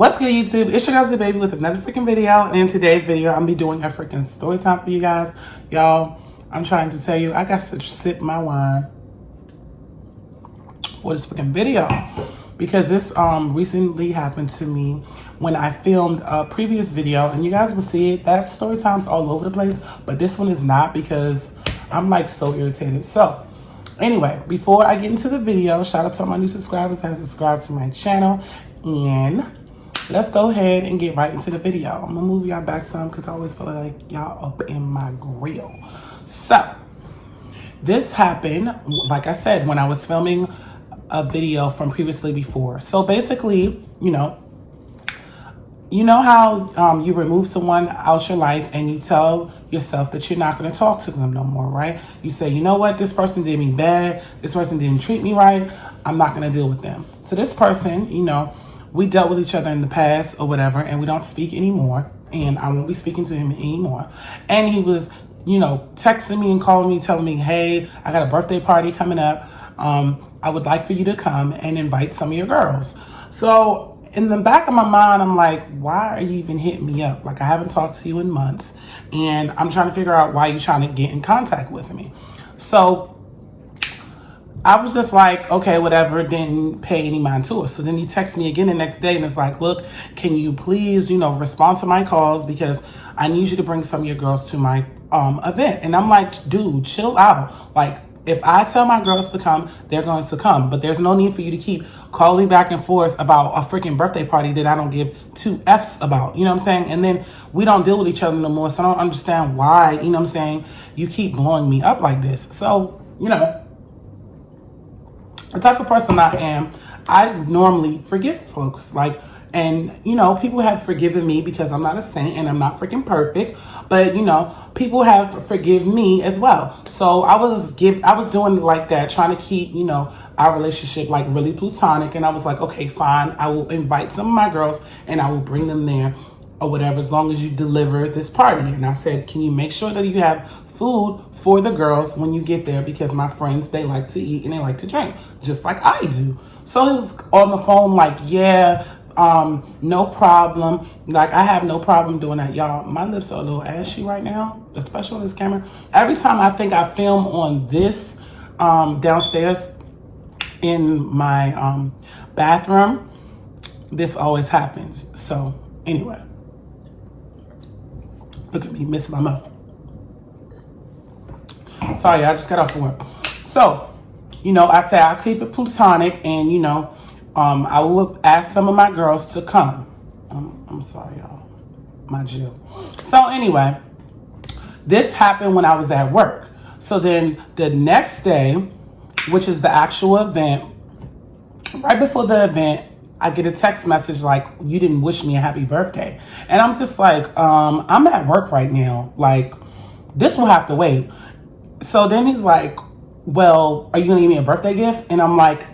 What's good, YouTube? It's your girl, Baby, with another freaking video. And in today's video, I'm gonna be doing a freaking story time for you guys. Y'all, I'm trying to tell you, I got to sip my wine for this freaking video because this recently happened to me when I filmed a previous video, and you guys will see it. That story time's all over the place, but this one is not because I'm like so irritated. So anyway, before I get into the video, shout out to all my new subscribers that have subscribed to my channel, and let's go ahead and get right into the video. I'm gonna move y'all back some because I always feel like y'all up in my grill. So this happened, like I said, when I was filming a video from previously before. So basically, you know how you remove someone out your life and you tell yourself that you're not going to talk to them no more, right? You say, you know what, this person did me bad, this person didn't treat me right, I'm not going to deal with them. So this person, we dealt with each other in the past or whatever, and we don't speak anymore, and I won't be speaking to him anymore. And he was, texting me and calling me, telling me, hey, I got a birthday party coming up. I would like for you to come and invite some of your girls. So in the back of my mind, I'm like, why are you even hitting me up? Like, I haven't talked to you in months, and I'm trying to figure out why you're trying to get in contact with me. So I was just like, okay, whatever, didn't pay any mind to it. So then he texts me again the next day, and it's like, look, can you please, respond to my calls because I need you to bring some of your girls to my event. And I'm like, dude, chill out. Like, if I tell my girls to come, they're going to come. But there's no need for you to keep calling me back and forth about a freaking birthday party that I don't give two F's about. You know what I'm saying? And then we don't deal with each other no more. So I don't understand why, you keep blowing me up like this. So, the type of person I am, I normally forgive folks. And people have forgiven me because I'm not a saint and I'm not freaking perfect. But, people have forgiven me as well. So I was doing like that, trying to keep, our relationship like really platonic. And I was like, okay, fine. I will invite some of my girls and I will bring them there or whatever, as long as you deliver this party. And I said, can you make sure that you have food for the girls when you get there? Because my friends, they like to eat and they like to drink, just like I do. So he was on the phone like, yeah, no problem. Like, I have no problem doing that. Y'all, my lips are a little ashy right now, especially on this camera. Every time I think I film on this downstairs in my bathroom, this always happens. So anyway, look at me missing my mouth. Sorry, I just got off work. So, I said I'll keep it platonic, and I will ask some of my girls to come. I'm sorry, y'all. My Jill. So anyway, this happened when I was at work. So then the next day, which is the actual event, right before the event, I get a text message like, you didn't wish me a happy birthday. And I'm just like, I'm at work right now. Like, this will have to wait. So then he's like, well, are you going to give me a birthday gift? And I'm like,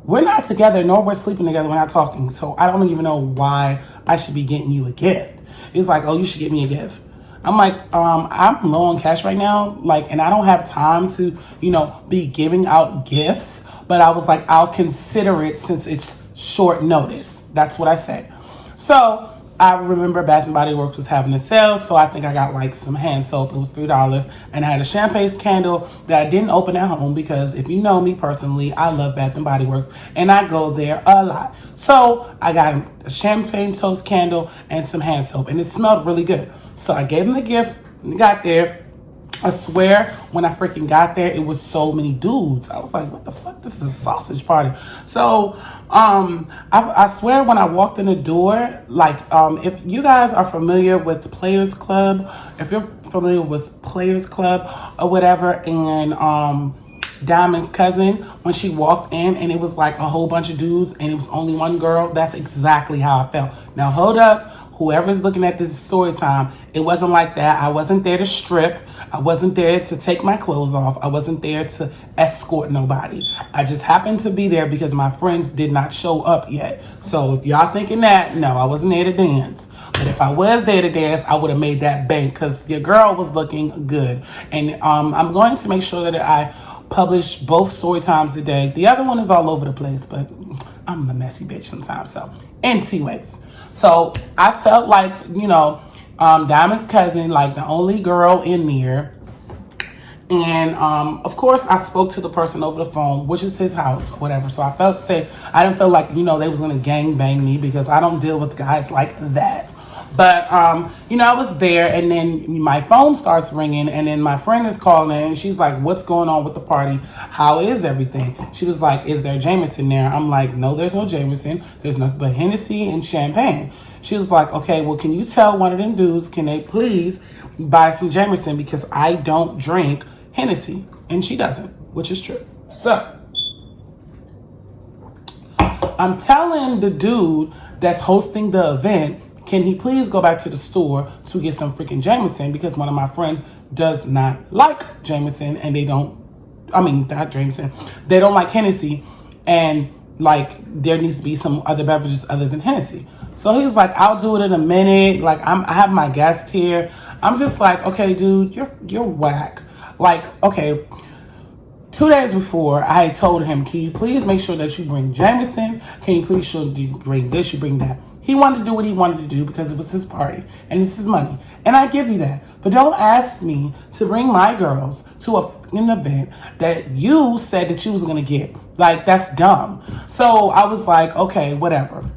we're not together, nor we're sleeping together. We're not talking. So I don't even know why I should be getting you a gift. He's like, oh, you should get me a gift. I'm like, I'm low on cash right now. Like, and I don't have time to, be giving out gifts. But I was like, I'll consider it since it's short notice. That's what I said. So I remember Bath and Body Works was having a sale, so I think I got like some hand soap. It was $3, and I had a champagne candle that I didn't open at home because if you know me personally, I love Bath and Body Works, and I go there a lot. So I got a champagne toast candle and some hand soap, and it smelled really good. So I gave him the gift, got there. I swear, when I freaking got there, it was so many dudes. I was like, what the fuck? This is a sausage party. So, I swear when I walked in the door, like, if you guys are familiar with the Players Club, if you're familiar with Players Club or whatever, and, Diamond's cousin, when she walked in and it was like a whole bunch of dudes and it was only one girl, that's exactly how I felt. Now, hold up. Whoever's looking at this story time, it wasn't like that. I wasn't there to strip. I wasn't there to take my clothes off. I wasn't there to escort nobody. I just happened to be there because my friends did not show up yet. So if y'all thinking that, no, I wasn't there to dance. But if I was there to dance, I would have made that bank because your girl was looking good. And I'm going to make sure that I publish both story times today. The other one is all over the place, but I'm a messy bitch sometimes. So Anyways, so I felt like, Diamond's cousin, like the only girl in there. And of course, I spoke to the person over the phone, which is his house or whatever. So I felt safe. I didn't feel like, they was going to gang bang me because I don't deal with guys like that. But, I was there, and then my phone starts ringing, and then my friend is calling, and she's like, what's going on with the party? How is everything? She was like, is there Jameson there? I'm like, no, there's no Jameson. There's nothing but Hennessy and champagne. She was like, okay, well, can you tell one of them dudes, can they please buy some Jameson, because I don't drink Hennessy, and she doesn't, which is true. So I'm telling the dude that's hosting the event, can he please go back to the store to get some freaking Jameson, because one of my friends does not like Jameson, and not Jameson, they don't like Hennessy, and like there needs to be some other beverages other than Hennessy. So he's like, I'll do it in a minute. Like I have my guest here. I'm just like, okay, dude, you're whack. Like, okay, 2 days before, I had told him, can you please make sure that you bring Jameson? Can you please show you bring this, you bring that? He wanted to do what he wanted to do because it was his party and it's his money. And I give you that. But don't ask me to bring my girls to an event that you said that you was going to get. Like, that's dumb. So I was like, okay, whatever.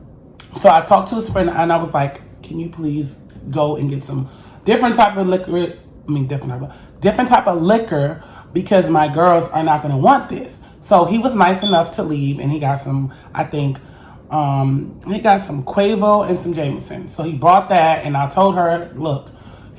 So I talked to his friend and I was like, can you please go and get some different type of liquor? Different type of liquor, because my girls are not going to want this. So he was nice enough to leave, and he got some, I think, he got some Quavo and some Jameson. So he bought that, and I told her, look,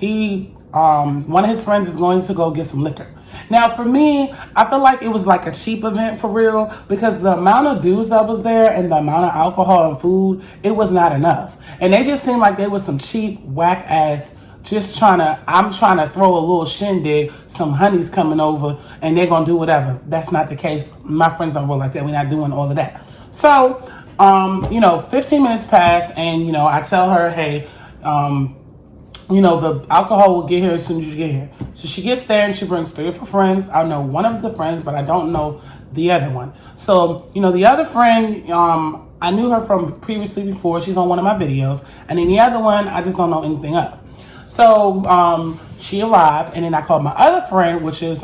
one of his friends is going to go get some liquor. Now, for me, I feel like it was like a cheap event for real, because the amount of dudes that was there and the amount of alcohol and food, it was not enough. And they just seemed like they was some cheap, whack ass, I'm trying to throw a little shindig, some honeys coming over, and they're going to do whatever. That's not the case. My friends don't roll like that. We're not doing all of that. So, 15 minutes pass, and, I tell her, hey, the alcohol will get here as soon as you get here. So she gets there, and she brings 3 of her friends. I know one of the friends, but I don't know the other one. So, the other friend, I knew her from previously before. She's on one of my videos. And then the other one, I just don't know anything of. So she arrived, and then I called my other friend, which is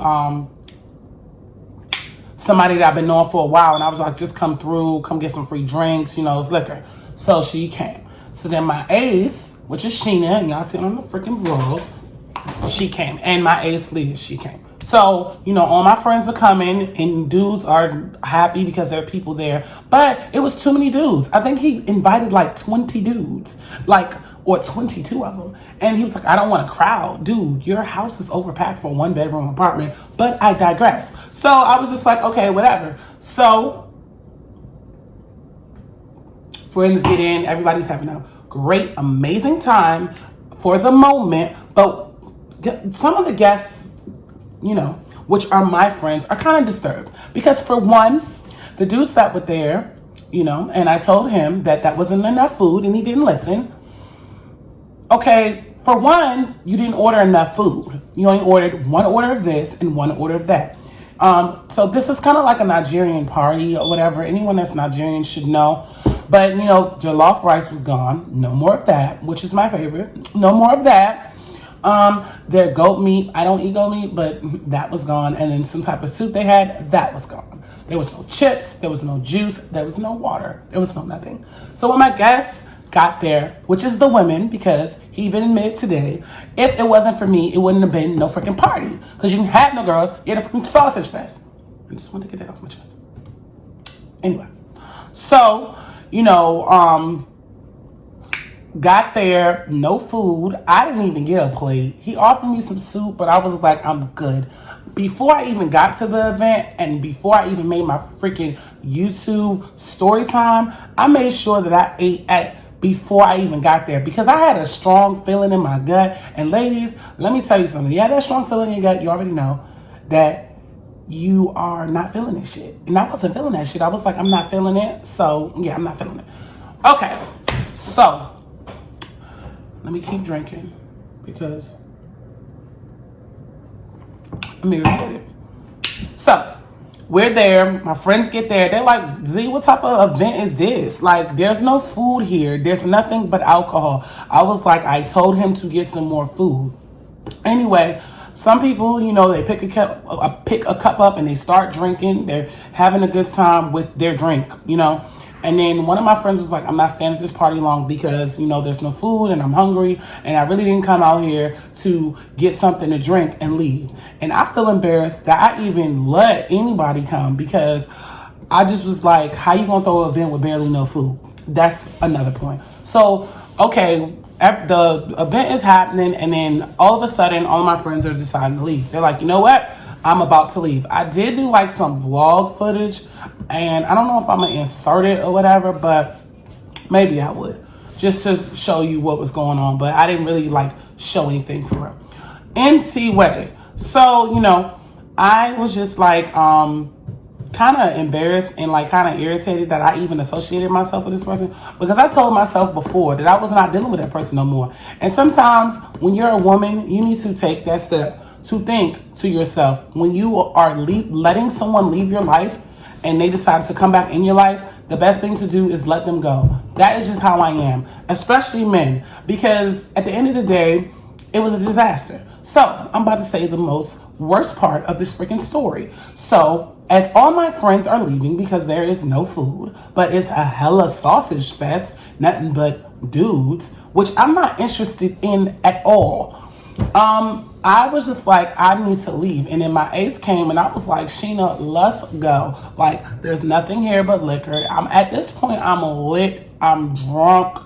somebody that I've been knowing for a while, and I was like, just come through, come get some free drinks, it's liquor. So she came. So then my ace, which is Sheena, and y'all see on the freaking vlog, she came. And my ace, Leah, she came. So, all my friends are coming, and dudes are happy because there are people there. But it was too many dudes. I think he invited like 20 dudes, or 22 of them. And he was like, I don't want a crowd. Dude, your house is overpacked for a 1-bedroom apartment. But I digress. So I was just like, okay, whatever. So friends get in. Everybody's having a great, amazing time for the moment. But some of the guests, which are my friends, are kind of disturbed. Because for one, the dudes that were there, and I told him that wasn't enough food, and he didn't listen. Okay, for one, you didn't order enough food. You only ordered one order of this and one order of that. So this is kind of like a Nigerian party or whatever. Anyone that's Nigerian should know. But, jollof rice was gone. No more of that, which is my favorite. No more of that. Their goat meat, I don't eat goat meat, but that was gone. And then some type of soup they had, that was gone. There was no chips. There was no juice. There was no water. There was no nothing. So when my guests got there, which is the women, because he even admitted today, if it wasn't for me, it wouldn't have been no freaking party. Because you had no girls, you had a freaking sausage fest. I just wanted to get that off my chest. Anyway, so, got there, no food. I didn't even get a plate. He offered me some soup, but I was like, I'm good. Before I even got to the event, and before I even made my freaking YouTube story time, I made sure that I ate before I even got there, because I had a strong feeling in my gut. And ladies, let me tell you something. You have that strong feeling in your gut, you already know that you are not feeling this shit. And I wasn't feeling that shit. I was like, I'm not feeling it. So, yeah, I'm not feeling it. Okay, so let me keep drinking because I'm irritated. So, we're there. My friends get there. They're like, Z, what type of event is this? Like, there's no food here. There's nothing but alcohol. I was like, I told him to get some more food. Anyway, some people, you know, they pick a cup up and they start drinking. They're having a good time with their drink, you know. And then one of my friends was like, I'm not staying at this party long because, you know, there's no food and I'm hungry and I really didn't come out here to get something to drink and leave. And I feel embarrassed that I even let anybody come because I just was like, how you gonna throw an event with barely no food? That's another point. So, okay, the event is happening and then all of a sudden, all of my friends are deciding to leave. They're like, you know what? I'm about to leave. I did do like some vlog footage and I don't know if I'm gonna insert it or whatever, but maybe I would just to show you what was going on. But I didn't really like show anything for real. Anyway, so, you know, I was just like, kind of embarrassed and like kind of irritated that I even associated myself with this person because I told myself before that I was not dealing with that person no more. And sometimes when you're a woman, you need to take that step to think to yourself when you are letting someone leave your life and they decide to come back in your life, the best thing to do is let them go. That is just how I am, especially men, because at the end of the day, it was a disaster. So I'm about to say the worst part of this freaking story. So as all my friends are leaving because there is no food, but it's a hella sausage fest, nothing but dudes, which I'm not interested in at all. I was just like, I need to leave. And then my ace came and I was like, Sheena, let's go. Like, there's nothing here but liquor. At this point, I'm lit, I'm drunk,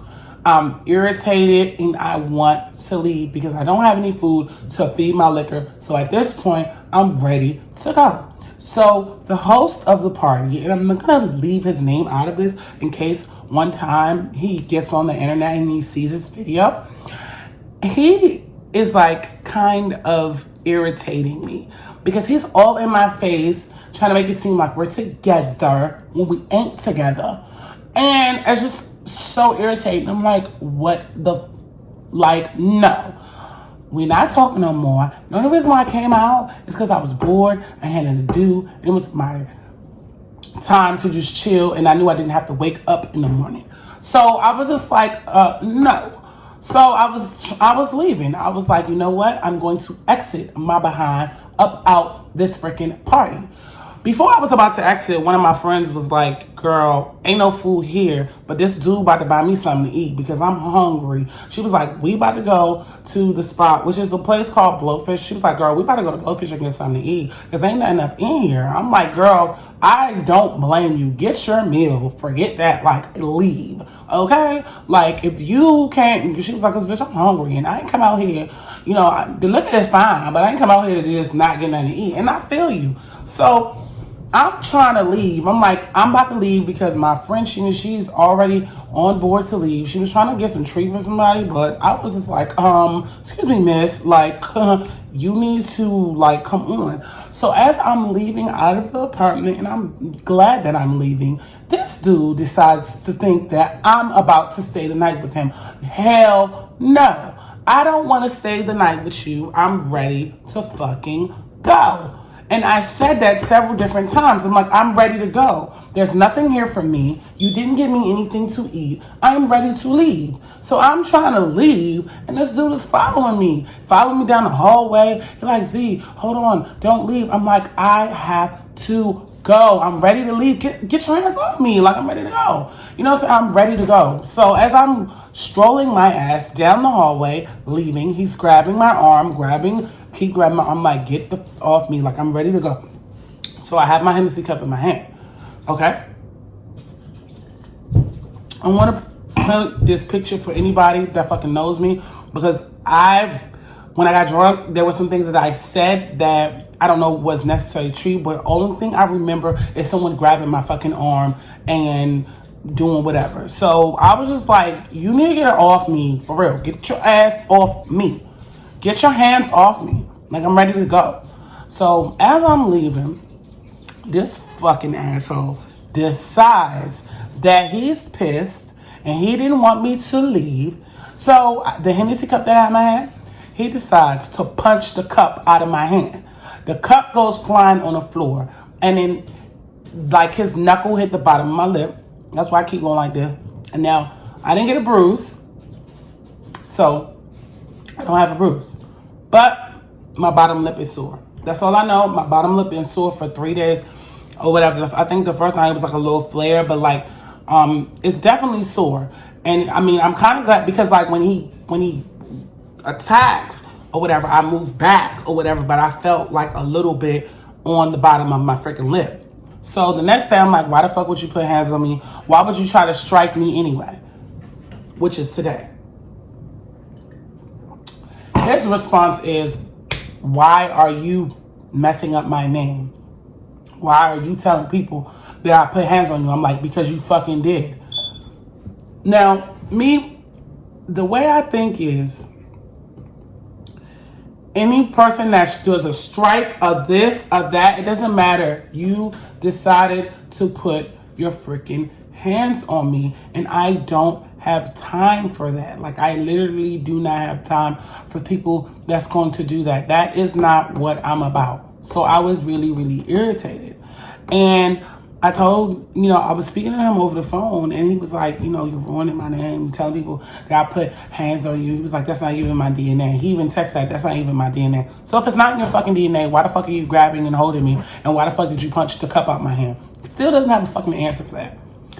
I'm irritated, and I want to leave because I don't have any food to feed my liquor. So at this point, I'm ready to go. So the host of the party, and I'm going to leave his name out of this in case one time he gets on the internet and he sees this video, he is like kind of irritating me because he's all in my face trying to make it seem like we're together when we ain't together. And it's just so irritating. I'm like, what the, like, no. We're not talking no more. The only reason why I came out is because I was bored. I had nothing to do. It was my time to just chill, and I knew I didn't have to wake up in the morning. So I was just like, no. So I was leaving. I was like, you know what? I'm going to exit my behind up out this freaking party. Before I was about to exit, one of my friends was like, girl, ain't no food here, but this dude about to buy me something to eat because I'm hungry. She was like, we about to go to the spot, which is a place called Blowfish. She was like, girl, we about to go to Blowfish and get something to eat because ain't nothing up in here. I'm like, girl, I don't blame you. Get your meal. Forget that. Like, leave. Okay? Like, if you can't, she was like, bitch, I'm hungry and I ain't come out here. You know, the liquor is fine, but I ain't come out here to just not get nothing to eat. And I feel you. So I'm trying to leave. I'm like, I'm about to leave because my friend, she's already on board to leave. She was trying to get some treat for somebody, but I was just like, excuse me, miss, like, you need to, like, come on. So as I'm leaving out of the apartment, and I'm glad that I'm leaving, this dude decides to think that I'm about to stay the night with him. Hell no. I don't want to stay the night with you. I'm ready to fucking go. And I said that several different times. I'm like, I'm ready to go. There's nothing here for me. You didn't give me anything to eat. I'm ready to leave. So I'm trying to leave, and this dude is following me down the hallway. He's like, Z, hold on, don't leave. I'm like, I have to go. I'm ready to leave. Get your hands off me. Like, I'm ready to go. You know what I'm saying? I'm ready to go. So as I'm strolling my ass down the hallway, leaving, he's grabbing my arm, keep grabbing my arm, like, get off me. Like, I'm ready to go. So I have my Hennessy cup in my hand. Okay? I want to paint this picture for anybody that fucking knows me because when I got drunk, there were some things that I said that I don't know was necessarily true, but only thing I remember is someone grabbing my fucking arm and doing whatever. So I was just like, you need to get her off me, for real. Get your ass off me. Get your hands off me. Like, I'm ready to go. So as I'm leaving, this fucking asshole decides that he's pissed and he didn't want me to leave. So the Hennessy cup that I had in my hand, he decides to punch the cup out of my hand. The cup goes flying on the floor. And then like his knuckle hit the bottom of my lip. That's why I keep going like this. And now I didn't get a bruise, so I don't have a bruise. But my bottom lip is sore. That's all I know. My bottom lip been sore for 3 days or whatever. I think the first night it was like a little flare, but like it's definitely sore. And I mean, I'm kind of glad because like when he attacked or whatever, I moved back or whatever, but I felt like a little bit on the bottom of my freaking lip. So the next day I'm like, why the fuck would you put hands on me? Why would you try to strike me anyway? Which is today. His response is, why are you messing up my name? Why are you telling people that I put hands on you? I'm like, because you fucking did. Now, me, the way I think is, any person that does a strike of this, of that, it doesn't matter. You decided to put your freaking hands on me, and I don't have time for that. Like, I literally do not have time for people that's going to do that. That is not what I'm about. So I was really, really irritated. And I told, I was speaking to him over the phone, and he was like, you're ruining my name, telling people that I put hands on you. He was like, that's not even my DNA. He even texted that's not even my DNA. So if it's not in your fucking DNA, why the fuck are you grabbing and holding me? And why the fuck did you punch the cup out my hand? Still doesn't have a fucking answer for that.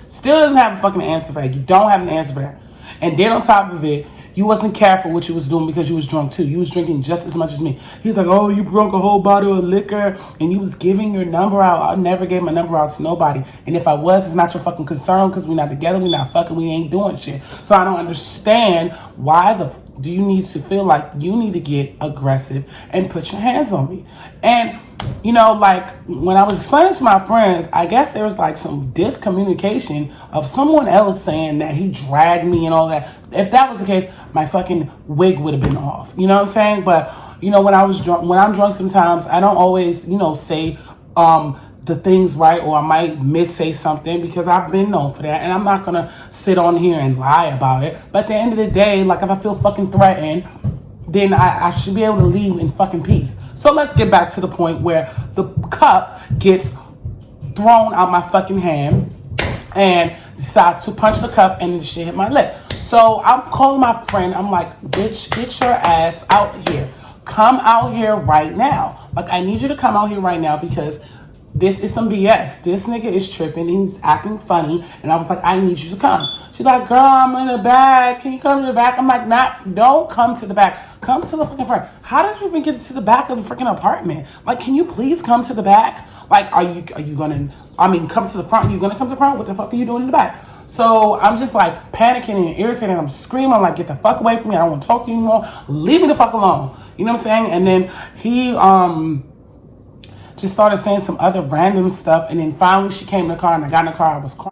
Still doesn't have a fucking answer for that. You don't have an answer for that. And then on top of it, you wasn't careful what you was doing because you was drunk too. You was drinking just as much as me. He's like, oh, you broke a whole bottle of liquor and you was giving your number out. I never gave my number out to nobody. And if I was, it's not your fucking concern because we're not together. We're not fucking. We ain't doing shit. So I don't understand why do you need to feel like you need to get aggressive and put your hands on me. And like when I was explaining to my friends, I guess there was like some discommunication of someone else saying that he dragged me and all that. If that was the case, my fucking wig would have been off. You know what I'm saying? But when I'm drunk sometimes I don't always, say the things right, or I might miss-say something because I've been known for that, and I'm not gonna sit on here and lie about it. But at the end of the day, like if I feel fucking threatened, then I should be able to leave in fucking peace. So let's get back to the point where the cup gets thrown out my fucking hand and decides to punch the cup and the shit hit my lip. So I'm calling my friend. I'm like, bitch, get your ass out here. Come out here right now. Like, I need you to come out here right now because this is some BS. This nigga is tripping. He's acting funny. And I was like, I need you to come. She's like, girl, I'm in the back. Can you come to the back? I'm like, don't come to the back. Come to the fucking front. How did you even get to the back of the freaking apartment? Like, can you please come to the back? Like, are you gonna, come to the front? Are you gonna come to the front? What the fuck are you doing in the back? So I'm just like panicking and irritated. I'm screaming. I'm like, get the fuck away from me. I don't want to talk to you anymore. Leave me the fuck alone. You know what I'm saying? And then he, just started saying some other random stuff. And then finally she came in the car and I got in the car. I was crying.